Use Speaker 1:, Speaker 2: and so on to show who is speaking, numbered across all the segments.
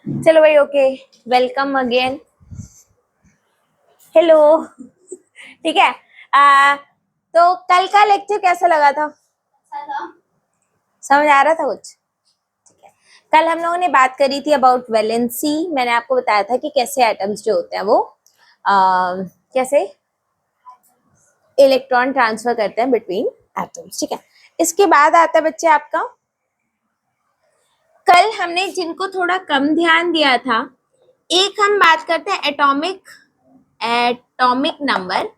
Speaker 1: चलो भाई, okay, welcome again. Hello. ठीक है। तो कल का लेक्चर कैसा लगा था? समझ आ रहा था कुछ? ठीक है। कल हम लोगों ने बात करी थी अबाउट वैलेंसी। मैंने आपको बताया था कि कैसे एटम्स जो होते हैं वो कैसे इलेक्ट्रॉन ट्रांसफर करते हैं बिटवीन एटम्स। ठीक है। इसके बाद आता है बच्चे आपका, कल हमने जिनको थोड़ा कम ध्यान दिया था, एक हम बात करते हैं एटॉमिक नंबर,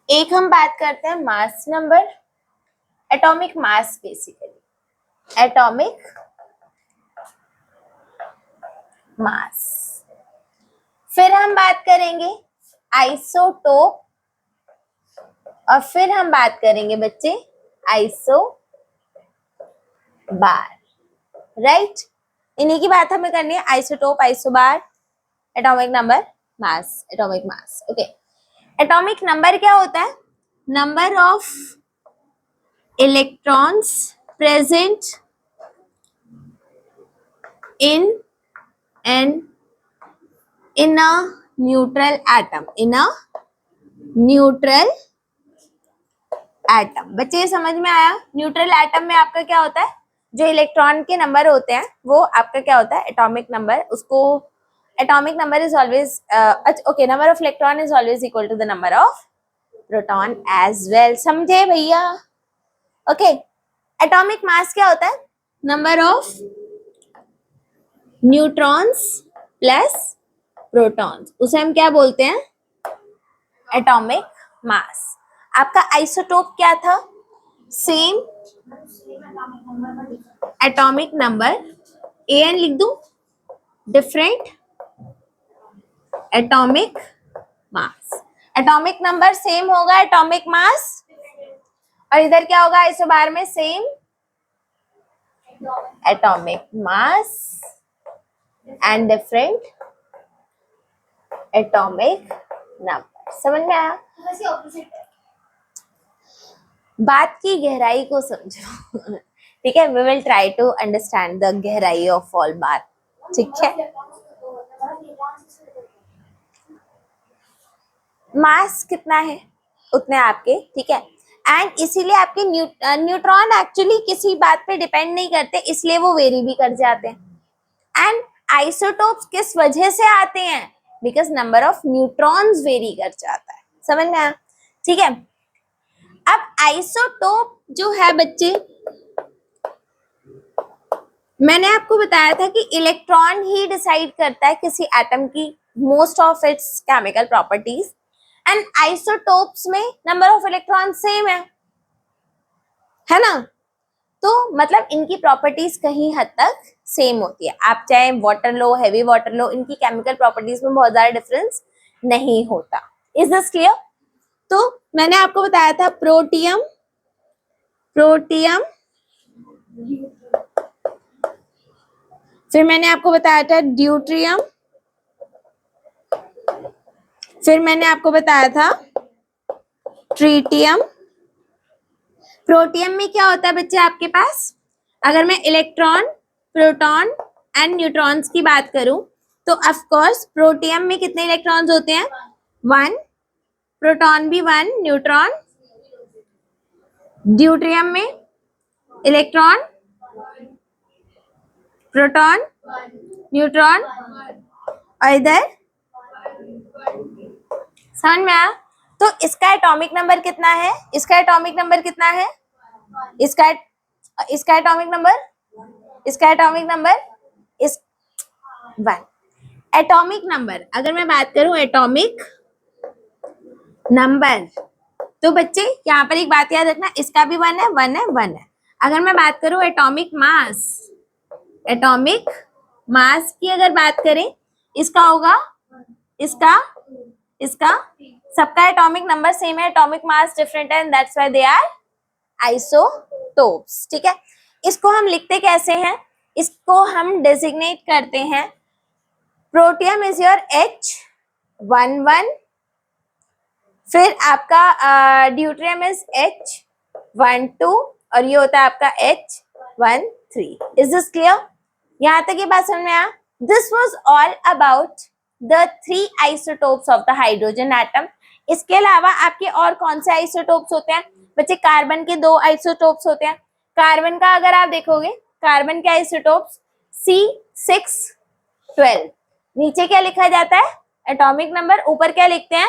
Speaker 1: एक हम बात करते हैं mass number, atomic mass, basically atomic mass. फिर हम बात करेंगे आइसोटोप, और फिर हम बात करेंगे बच्चे आइसो बार। राइट, इन्हीं की बात हमें करनी है, isotope, isobar, atomic number, mass, atomic mass. Okay. Atomic number क्या होता है? Number of electrons present in an in a neutral atom, in a neutral atom. बच्चे ये समझ में आया? न्यूट्रल एटम में आपका क्या होता है? जो इलेक्ट्रॉन के नंबर होते हैं वो आपका क्या होता है? Atomic number. उसको atomic number is always okay, number of electron is always equal to the number of proton as well. समझे भैया? ओके। एटॉमिक मास क्या होता है? Number of neutrons plus protons, उसे हम क्या बोलते हैं? Atomic mass. आपका आइसोटोप क्या था? सेम एटॉमिक नंबर, एन लिख दूं, different atomic mass. Atomic number same होगा, एटॉमिक मास, और इधर क्या होगा आइसोबार में? Same atomic mass and different atomic number. समझ में आया? बात की गहराई को समझो। ठीक है, we will try to understand the गहराई ऑफ ऑल बात। ठीक है। मास कितना है उतने आपके, ठीक है। एंड इसीलिए आपके न्यूट्रॉन एक्चुअली किसी बात पे डिपेंड नहीं करते, इसलिए वो वेरी भी कर जाते हैं। एंड आइसोटोप्स किस वजह से आते हैं? Because number of neutrons very कर जाता है। समझ में आया? ठीक है। अब आइसोटोप जो है बच्चे, मैंने आपको बताया था कि इलेक्ट्रॉन ही डिसाइड करता है किसी एटम की most of its chemical properties, and isotopes में नंबर ऑफ इलेक्ट्रॉन सेम है ना? तो मतलब इनकी प्रॉपर्टीज कहीं हद तक सेम होती है। आप चाहे वाटर लो, हैवी वाटर लो, इनकी केमिकल प्रॉपर्टीज में बहुत ज्यादा डिफरेंस नहीं होता। Is this clear? तो मैंने आपको बताया था प्रोटियम, फिर मैंने आपको बताया था ड्यूट्रियम, फिर मैंने आपको बताया था ट्रीटियम। प्रोटियम में क्या होता है बच्चे आपके पास? अगर मैं इलेक्ट्रॉन, प्रोटॉन एंड न्यूट्रॉन्स की बात करूं तो ऑफ कोर्स प्रोटियम में कितने इलेक्ट्रॉन्स होते हैं? 1, प्रोटॉन भी 1, न्यूट्रॉन। ड्यूट्रियम में इलेक्ट्रॉन, प्रोटॉन, न्यूट्रॉन, और इधर समझ में आया? तो इसका एटॉमिक नंबर कितना है? इसका एटॉमिक नंबर कितना है? इसका एटॉमिक नंबर, इसका एटॉमिक नंबर इस 1। एटॉमिक नंबर, अगर मैं बात करूं एटॉमिक नंबर, तो बच्चे यहाँ पर एक बात याद रखना, इसका भी 1 है, 1 है, 1 है। अगर मैं बात करूं एटॉमिक मास, एटॉमिक मास की अगर बात करें, इसका होगा, इसका, इसका, सबका एटॉमिक नंबर सेम है, एटॉमिक मास डिफरेंट है, and that's why they are isotopes. ठीक है। इसको हम लिखते कैसे हैं? इसको हम डेजिग्नेट करते हैं, प्रोटियम इज योर H11, फिर आपका ड्यूट्रियम इज H12, और ये होता है आपका H13, 13. Is this clear? यहाँ तक ये बात समझ में आया? This was all about the 3 isotopes of the hydrogen atom. इसके अलावा आपके और कौन से आइसोटोप्स होते हैं बच्चे? कार्बन के 2 आइसोटोप्स होते हैं. कार्बन का अगर आप देखोगे, कार्बन के आइसोटोप्स C612. नीचे क्या लिखा जाता है? Atomic number. ऊपर क्या लिखते हैं?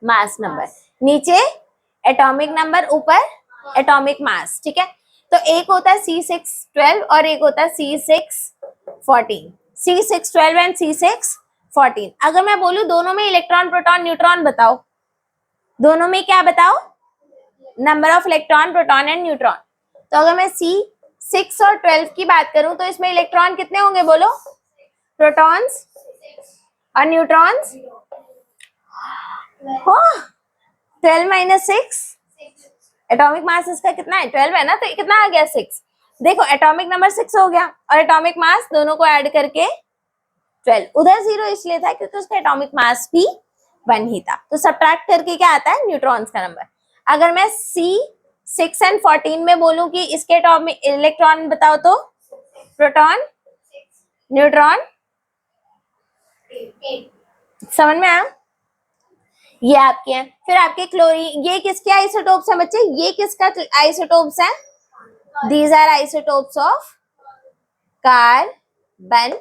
Speaker 1: Mass number. नीचे एटॉमिक नंबर, ऊपर एटॉमिक मास. ठीक है, तो एक होता है C612 और एक होता है C614. C612 and C614. अगर मैं बोलूं दोनों में इलेक्ट्रॉन, प्रोटॉन, न्यूट्रॉन बताओ, दोनों में क्या बताओ? Number of electron, proton and neutron. तो अगर मैं C6 और 12 की बात करूं तो इसमें इलेक्ट्रॉन कितने होंगे बोलो? प्रोटॉन्स और न्यूट्रॉन्स 12 माइनस 6. एटॉमिक मास इसका कितना है? 12 है ना, तो कितना आ गया? 6. देखो एटॉमिक नंबर 6 हो गया और एटॉमिक मास दोनों को ऐड करके 12. उधर 0 इसलिए था क्योंकि उसका एटॉमिक मास भी 1 ही था. तो सब्ट्रैक्ट करके क्या आता है? न्यूट्रॉन्स का नंबर. अगर मैं C6 एंड 14 में बोलूं कि इसके एटॉमिक इलेक्ट्रॉन बताओ तो प्रोटॉन, न्यूट्रॉन, समझ में आया? ये आपके हैं. फिर आपके क्लोरीन, ये किसके आइसोटोप्स हैं बच्चे? ये किसका आइसोटोप्स हैं? These are isotopes of carbon.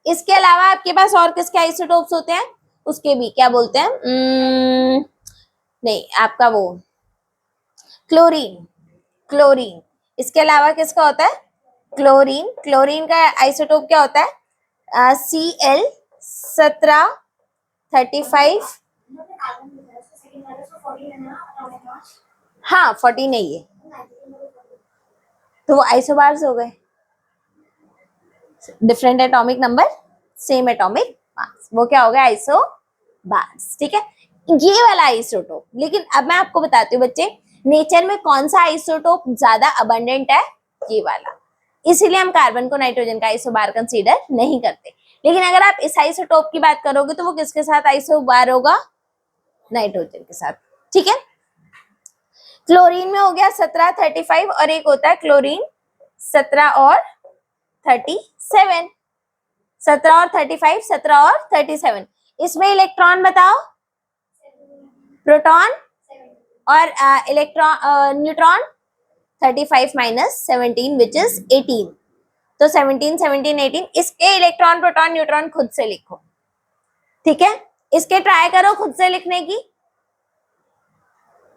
Speaker 1: इसके अलावा आपके पास और किसके आइसोटोप्स होते हैं? उसके भी क्या बोलते हैं? नहीं, आपका वो क्लोरीन. क्लोरीन. इसके अलावा किसका होता है? क्लोरीन. क्लोरीन का आइसोटोप क्या होता है? Cl1735. हाँ 14 है ये, तो वो आइसोबार्स हो गए. Different atomic number, same atomic mass, वो क्या हो गया? आइसोबार्स. ठीक है, ये वाला आइसोटोप. लेकिन अब मैं आपको बताती हूँ बच्चे, नेचर में कौन सा आइसोटोप ज्यादा अबंडेंट है? ये वाला. इसीलिए हम कार्बन को नाइट्रोजन का आइसोबार कंसीडर नहीं करते. लेकिन अगर आप इस आइसोटोप की बात करोगे तो वो किसके साथ आइसोबार होगा? नाइट्रोजन के साथ. ठीक है, क्लोरीन में हो गया 1735 और एक होता है क्लोरीन 17 और 37. 17 और 35, 17 और 37. इसमें इलेक्ट्रॉन बताओ? प्रोटॉन और electron, neutron 35 minus 17 which is 18. तो 17, 17, 18. इसके इलेक्ट्रॉन, प्रोटॉन, न्यूट्रॉन खुद से लिखो. ठीक है, इसके ट्राई करो खुद से लिखने की.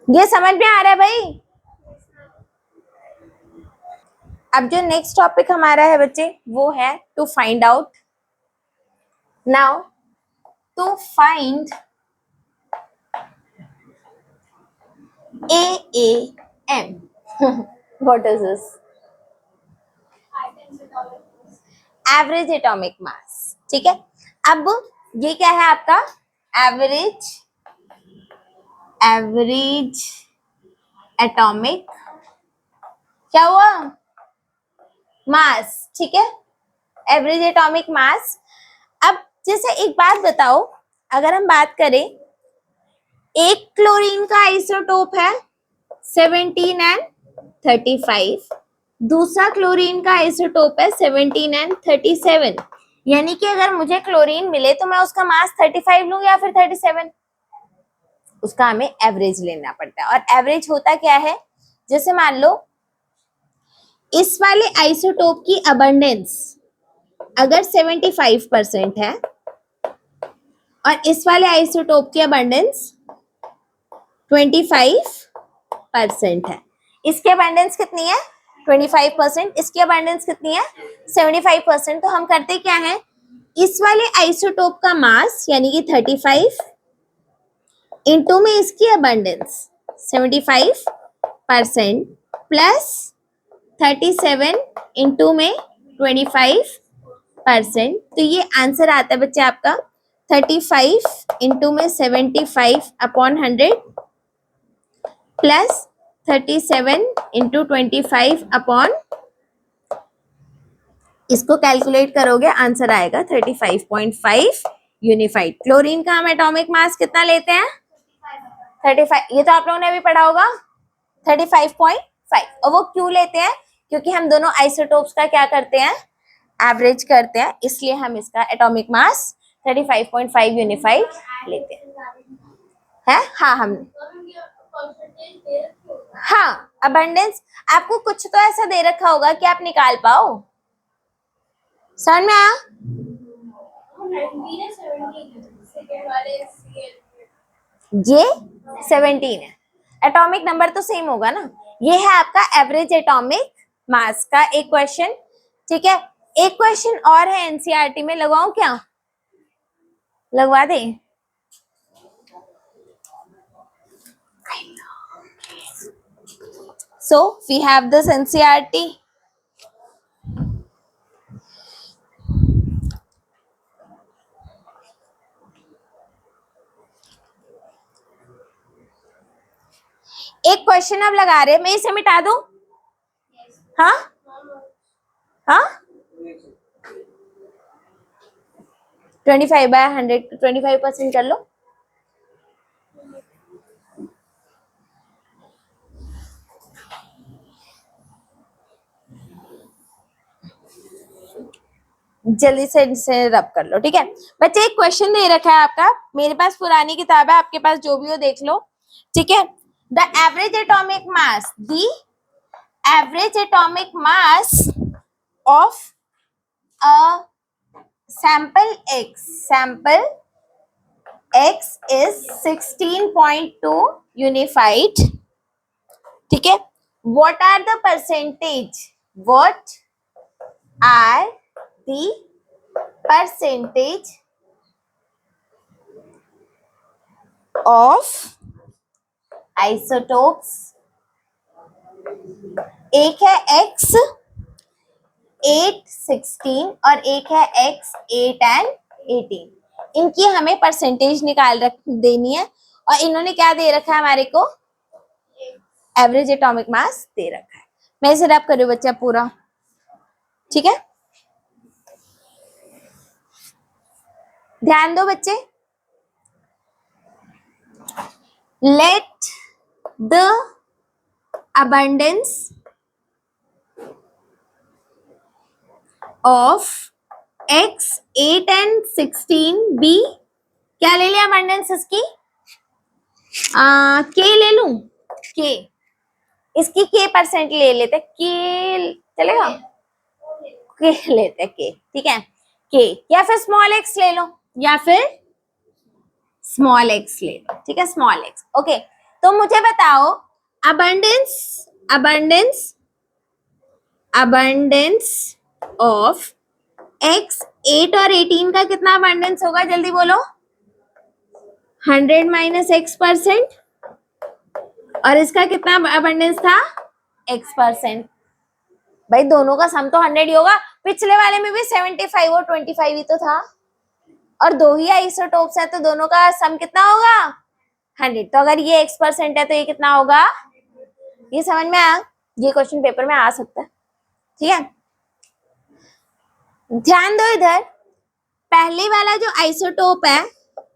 Speaker 1: ये समझ में आ रहा है भाई? अब जो नेक्स्ट टॉपिक हमारा है बच्चे वो है to find out. Now to find AAM. What is this? Average atomic mass. ठीक है, अब ये क्या है आपका? एवरेज एटॉमिक क्या हुआ? मास. ठीक है, एवरेज एटॉमिक मास. अब जैसे एक बात बताओ, अगर हम बात करें, एक क्लोरीन का आइसोटोप है 17 एंड 35, दूसरा क्लोरीन का आइसोटोप है 17 एंड 37. यानी कि अगर मुझे क्लोरीन मिले तो मैं उसका मास 35 लूं या फिर 37? उसका हमें एवरेज लेना पड़ता है. और एवरेज होता क्या है? जैसे मान लो इस वाले आइसोटोप की अबंडेंस अगर 75% है और इस वाले आइसोटोप की अबंडेंस 25% है. इसकी अबंडेंस कितनी है? 25%. इसकी अबंडेंस कितनी है? 75%. तो हम करते क्या है, इस वाले आइसोटोप का मास यानी कि 35 इनटू में इसकी अबंडेंस 75% प्लस 37 इनटू में 25%. तो ये आंसर आता है बच्चे आपका 35 इनटू में 75 अपॉन 100 प्लस 37 इंटू 25 अपॉन, इसको कैलकुलेट करोगे आंसर आएगा 35.5 यूनिफाइड. क्लोरीन का हम एटॉमिक मास कितना लेते हैं? 35. ये तो आप लोगों ने अभी पढ़ा होगा 35.5. और वो क्यों लेते हैं? क्योंकि हम दोनों आइसोटोप्स का क्या करते हैं, एवरेज करते हैं, इसलिए हम इसका एटॉमिक मास 35.5 यूनिफाइड लेते हैं। हाँ हम हाँ अबंडेंस आपको कुछ तो ऐसा दे रखा होगा कि आप निकाल पाओ। समझ में आया? ये 17 है, एटॉमिक नंबर तो सेम होगा ना। ये है आपका एवरेज एटॉमिक मास का एक क्वेश्चन। ठीक है, एक क्वेश्चन और है एनसीईआरटी में, लगाऊं क्या? लगवा दे। So we have this NCERT. एक क्वेश्चन अब लगा रहे हैं, मैं इसे मिटा दूं? हाँ हाँ 25/100 25% कर लो। जल्दी से इसे रब कर लो। ठीक है बच्चे, एक क्वेश्चन दे रखा है आपका, मेरे पास पुरानी किताब है, आपके पास जो भी हो देख लो। ठीक है, the average atomic mass, the average atomic mass of a sample x is 16.2 unified. ठीक है, what are the percentage of isotopes? एक है x 8, 16 और एक है x 8 and 18। इनकी हमें परसेंटेज निकाल देनी है, और इन्होंने क्या दे रखा है हमारे को, एवरेज एटॉमिक मास दे रखा है। मैं इसे रब कर रही हूँ बच्चा पूरा। ठीक है, ध्यान दो बच्चे। Let the abundance of x 8 and 16 b, क्या ले लिया abundance इसकी, k ले लूं, k, इसकी k परसेंट ले लेते, k चलेगा, k लेते k। ठीक है, k या फिर स्मॉल x ले लो, या फिर स्मॉल x ले लो। ठीक है, स्मॉल x। ओके, तो मुझे बताओ abundance of x 8 और 18 का कितना abundance होगा, जल्दी बोलो। 100 माइनस x%, और इसका कितना abundance था, x%। भाई दोनों का सम तो 100 ही होगा, पिछले वाले में भी 75 और 25 ही तो था, और दो ही आइसोटोप्स है, तो दोनों का सम कितना होगा, 100। तो अगर ये x% है तो ये कितना होगा, ये समझ में आया? ये क्वेश्चन पेपर में आ सकता है। ठीक है, ध्यान दो इधर, पहले वाला जो आइसोटोप है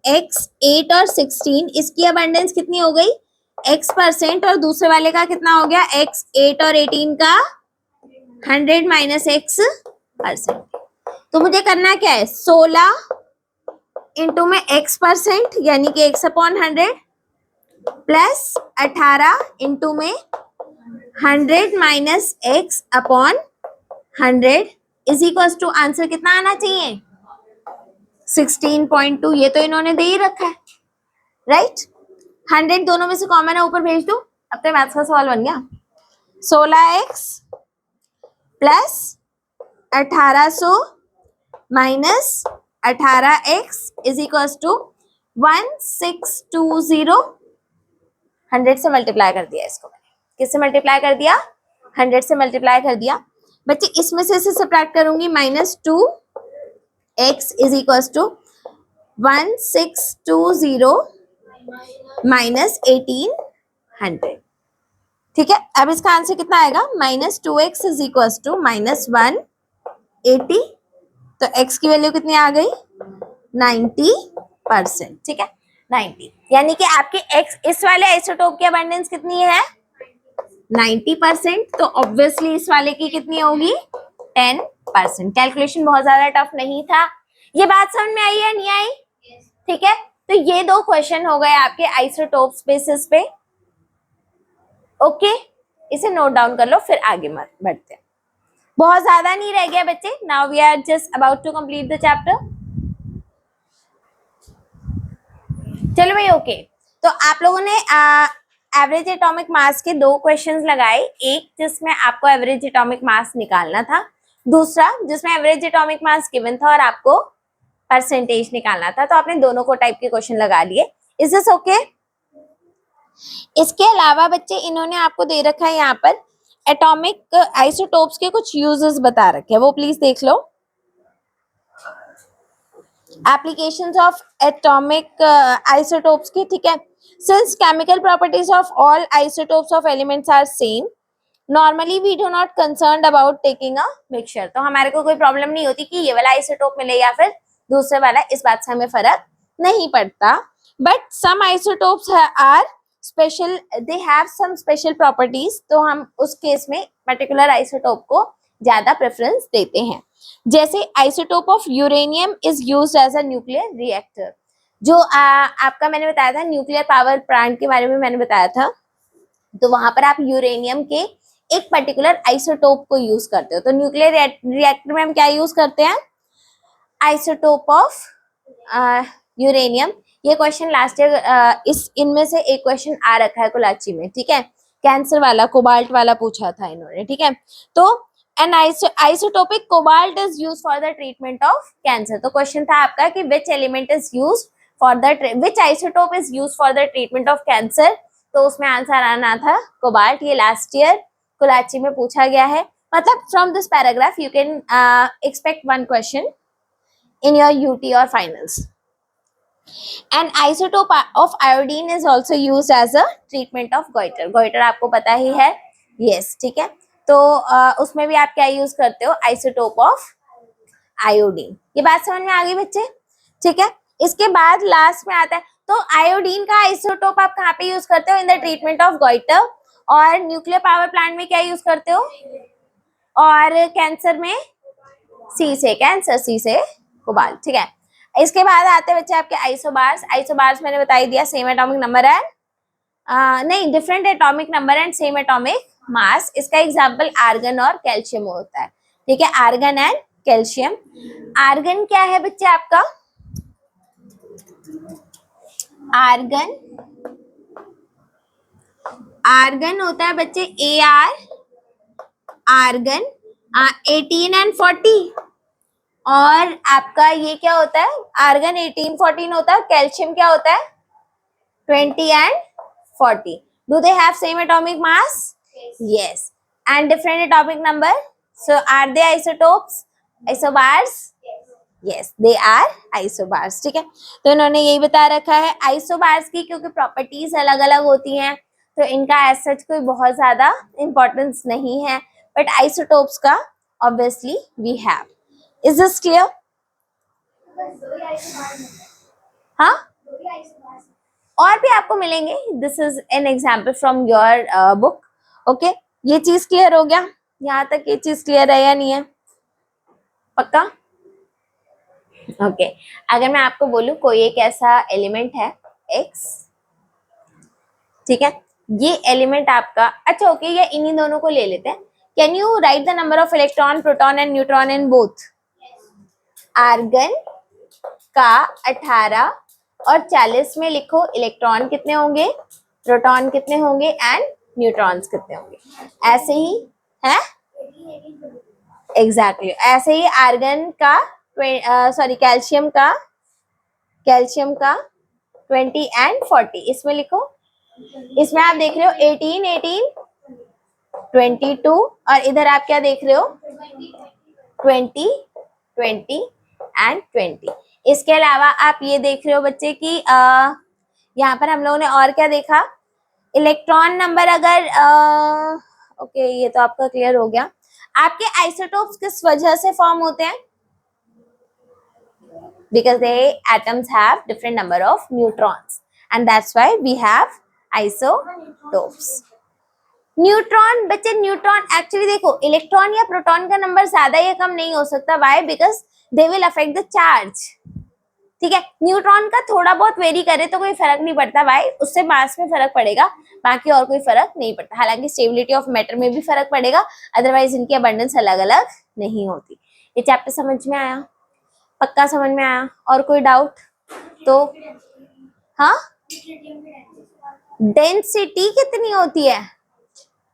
Speaker 1: x 8 और 16, इसकी अबंडेंस कितनी हो गई, x%, और दूसरे वाले का कितना हो गया, x 8 और 18 का 100 माइनस x%। तो मुझे करना क्या है, 16 इंटू में x%, यानी कि x/100, प्लस 18 इंटू में 100 minus x/100 is equal to answer कितना आना चाहिए, 16.2। ये तो इन्होंने दे ही रखा है, राइट। 100 दोनों में से कॉमन है, ऊपर भेज दो, अब तो मैथ्स का सवाल बन गया। 16x plus 1800 minus 18x is equal to 1620। 100 से मल्टीप्लाई कर दिया इसको, मैंने किससे मल्टीप्लाई कर दिया, 100 से मल्टीप्लाई कर दिया। बच्चे इसमें से इसे सब्ट्रैक्ट करूंगी, -2x is equal to 1620 minus 1800। ठीक है, अब इसका आंसर कितना आएगा, -2x इज इक्वल टू -180। तो x की वैल्यू कितनी आ गई, 90%। ठीक है, 90, यानी कि आपकी x, इस वाले आइसोटोप की अबंडेंस कितनी है, 90%, तो ऑब्वियसली इस वाले की कितनी होगी 10%। कैलकुलेशन बहुत ज्यादा टफ नहीं था। ये बात समझ में आई है नहीं आई? ठीक है, तो ये दो क्वेश्चन हो गए आपके आइसोटोप्स बेसिस पे। ओके, इसे नोट डाउन कर लो, फिर आगे बढ़ते हैं। बहुत ज्यादा नहीं रह गया बच्चे। Now we are just about to complete the chapter. चलो भाई, ओके। तो आप लोगों ने एवरेज एटॉमिक मास के दो क्वेश्चंस लगाए, एक जिसमें आपको एवरेज एटॉमिक मास निकालना था, दूसरा जिसमें एवरेज एटॉमिक मास गिवन था और आपको परसेंटेज निकालना था। तो आपने दोनों को टाइप के क्वेश्चन लगा लिए। Is this okay? इसके अलावा बच्चे इन्होंने आपको दे रखा है यहाँ पर एटॉमिक आइसोटोप्स के कुछ यूजेस बता रखे हैं, वो प्लीज देख लो। एप्लीकेशंस ऑफ एटॉमिक आइसोटोप्स की, ठीक है। Since chemical properties of all isotopes of elements are same, normally we do not concern about taking a mixture. तो हमारे को कोई प्रॉब्लम नहीं होती कि ये वाला आइसोटोप मिले या फिर दूसरे वाला, इस बात से हमें फर्क नहीं पड़ता। But some isotopes are special, they have some special properties, तो हम उस केस में पर्टिकुलर आइसोटोप को ज्यादा प्रेफरेंस देते हैं। जैसे isotope of uranium is used as a nuclear reactor. जो आपका मैंने बताया था न्यूक्लियर पावर प्लांट के बारे में मैंने बताया था, तो वहां पर आप यूरेनियम के एक पर्टिकुलर आइसोटोप को यूज करते हो। तो न्यूक्लियर रिएक्टर में हम क्या यूज करते हैं? Isotope of uranium. ये क्वेश्चन लास्ट ईयर इस इनमें से एक क्वेश्चन आ रखा है कोलाची में, ठीक है, कैंसर वाला, कोबाल्ट वाला पूछा था इन्होंने, ठीक है। तो an isotopic cobalt is used for the treatment of cancer. तो क्वेश्चन था आपका कि which element is used for the which isotope is used for the treatment of cancer, तो उसमें आंसर आना था कोबाल्ट। ये लास्ट ईयर कोलाची में पूछा गया है। मतलब from this paragraph you can expect one question in your UT or finals. An isotope of iodine is also used as a treatment of goiter. Goiter आपको पता ही है, yes, ठीक है। तो उसमें भी आप क्या यूज करते हो? Isotope of iodine. ये बात समझ में आ गई बच्चे? ठीक है। इसके बाद लास्ट में आता है, तो आयोडीन का आइसोटोप आप कहाँ पे यूज करते हो? In the treatment of goitre. और न्यूक्लियर पावर प्लांट में क्या यूज करते हो? और कैंसर में सी से कैंसर, सी से कोबाल्ट, ठीक है। इसके बाद आते हैं बच्चे आपके आइसोबार्स। आइसोबार्स मैंने बता ही दिया, सेम एटॉमिक नंबर एंड नहीं, different atomic number and same atomic mass. इसका एग्जांपल आर्गन और कैल्शियम होता है, ठीक है, आर्गन एंड कैल्शियम। आर्गन क्या है बच्चे आपका? आर्गन, आर्गन होता है बच्चे AR, आर्गन 18 एंड 40। और आपका ये क्या होता है? आर्गन 18 14 होता है, कैल्शियम क्या होता है? 20 and 40. Do they have same atomic mass? Yes. And different atomic number? So are they isotopes? Isobars? Yes, they are isobars. ठीक है, तो इन्होंने यही बता रखा है आइसोबार्स की, क्योंकि प्रॉपर्टीज अलग अलग होती हैं तो इनका एज सच कोई बहुत ज्यादा इंपॉर्टेंस नहीं है, बट आइसोटोप्स का obviously we have. Is this clear? हाँ, और भी आपको मिलेंगे। This is an example from your book. Okay, ये चीज क्लियर हो गया? यहाँ तक ये चीज क्लियर है या नहीं है? पक्का? ओके, अगर मैं आपको बोलूं कोई एक ऐसा एलिमेंट है X, ठीक है, ये एलिमेंट आपका, अच्छा ओके, ये इन्हीं दोनों को ले लेते हैं। Can you write the number of electron, proton and neutron in both? Argon का 18 और 40 में लिखो इलेक्ट्रॉन कितने होंगे, प्रोटॉन कितने होंगे एंड न्यूट्रॉन्स कितने होंगे। ऐसे ही है, एग्जैक्टली ऐसे ही आर्गन का सॉरी कैल्शियम का 20 एंड 40 इसमें लिखो। इसमें आप देख रहे हो 18 18 22 और इधर आप क्या देख रहे हो? 20 20 एंड 20। इसके अलावा आप ये देख रहे हो बच्चे कि यहाँ पर हम लोगों ने और क्या देखा? इलेक्ट्रॉन नंबर अगर ओके, ये तो आपका क्लियर हो गया। आपके आइसोटोप्स किस वजह से फॉर्म होते हैं? Because they atoms have different number of neutrons and that's why we have isotopes. Neutron, बच्चे न्यूट्रॉन एक्चुअली देखो, इलेक्ट्रॉन या प्रोटॉन का नंबर ज्यादा या कम नहीं हो सकता, why? Because they will affect the charge, ठीक है। न्यूट्रॉन का थोड़ा बहुत वेरी करे तो कोई फर्क नहीं पड़ता भाई, उससे मास में फर्क पड़ेगा, बाकी और कोई फर्क नहीं पड़ता। हालांकि स्टेबिलिटी ऑफ मैटर में भी फर्क पड़ेगा, अदरवाइज इनकी अबंडेंस अलग अलग नहीं होती। ये चैप्टर समझ में आया? पक्का समझ में आया? और कोई डाउट? तो हाँ, डेंसिटी कितनी होती है?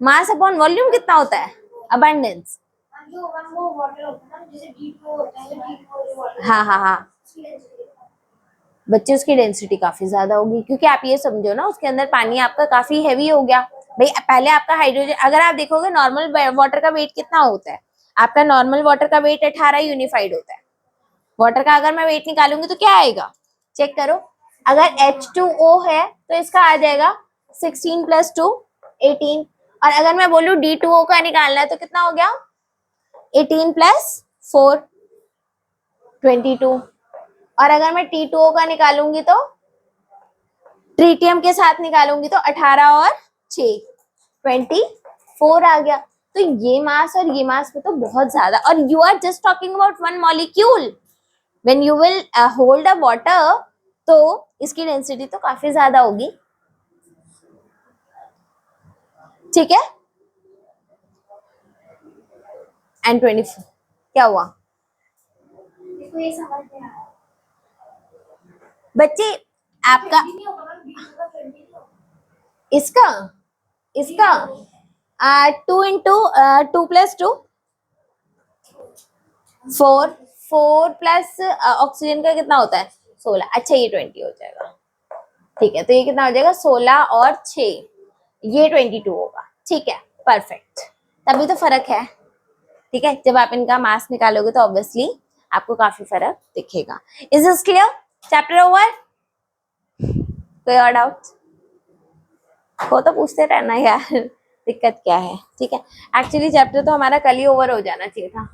Speaker 1: मास अपॉन वॉल्यूम कितना होता है? अबंडेंस। हाँ हाँ हाँ बच्चे, उसकी डेंसिटी काफी ज्यादा होगी, क्योंकि आप ये समझो ना, उसके अंदर पानी आपका काफी हैवी हो गया भाई। पहले आपका हाइड्रोजन, अगर आप देखोगे नॉर्मल वाटर का वेट कितना होता है, आपका नॉर्मल वाटर का वेट 18 यूनिफाइड होता है। वाटर का अगर मैं वेट निकालूंगी तो क्या आएगा, चेक करो। अगर H2O है तो इसका आ जाएगा 16 + 2 18, और अगर मैं बोलूं D2O का निकालना है तो कितना हो गया, 18 + 4 22, और अगर मैं T2O का निकालूंगी तो ट्रीटियम के साथ निकालूंगी तो 18 और 6 24 आ गया। तो ये मास और ये मास में तो बहुत ज्यादा, और you are just talking about one molecule. When you will hold a water, तो इसकी डेंसिटी तो काफी ज्यादा होगी, ठीक है। N24 क्या हुआ बच्चे? आपका इसका इसका 2 × 2 + 2 4 4 प्लस ऑक्सीजन का कितना होता है 16। अच्छा ये 20 हो जाएगा, ठीक है। तो ये कितना हो जाएगा 16 और 6, ये 22 होगा, ठीक है, परफेक्ट। तभी तो फर्क है, ठीक है। जब आप इनका मास निकालोगे तो ऑब्वियसली आपको काफी फर्क दिखेगा। Is this clear? Chapter over? कोई और डाउट हो तो पूछते रहना यार, दिक्कत क्या है, ठीक है। एक्चुअली चैप्टर तो हमारा कल ही ओवर हो जाना चाहिए था।